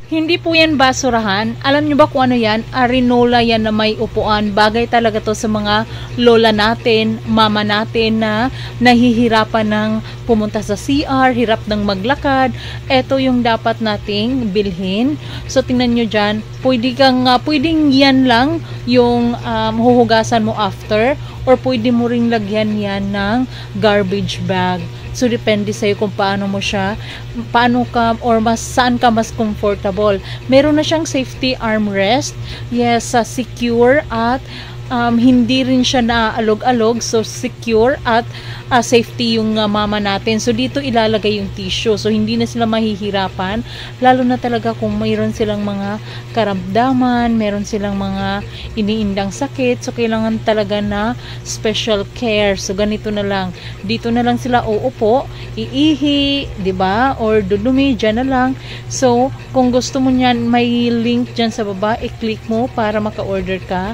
Hindi po yan basurahan. Alam nyo ba kung ano yan? Arenola yan na may upuan. Bagay talaga to sa mga lola natin, mama natin na nahihirapan ng pumunta sa CR, hirap ng maglakad. Ito yung dapat nating bilhin. So tingnan nyo dyan, pwedeng yan lang yung huhugasan mo after, or pwede mo ring lagyan yan ng garbage bag. So, depende sa'yo kung paano saan ka mas comfortable. Meron na siyang safety armrest. Yes, secure at hindi rin siya naaalog-alog. So, secure at safety yung mama natin. So, dito ilalagay yung tissue. So, hindi na sila mahihirapan. Lalo na talaga kung mayroon silang mga karamdaman, meron silang mga iniindang sakit. So, kailangan talaga na special care. So, ganito na lang. Dito na lang sila uupo, iihi, 'di ba? Or dudumi, dyan na lang. So, kung gusto mo niyan, may link dyan sa baba, i-click mo para maka-order ka.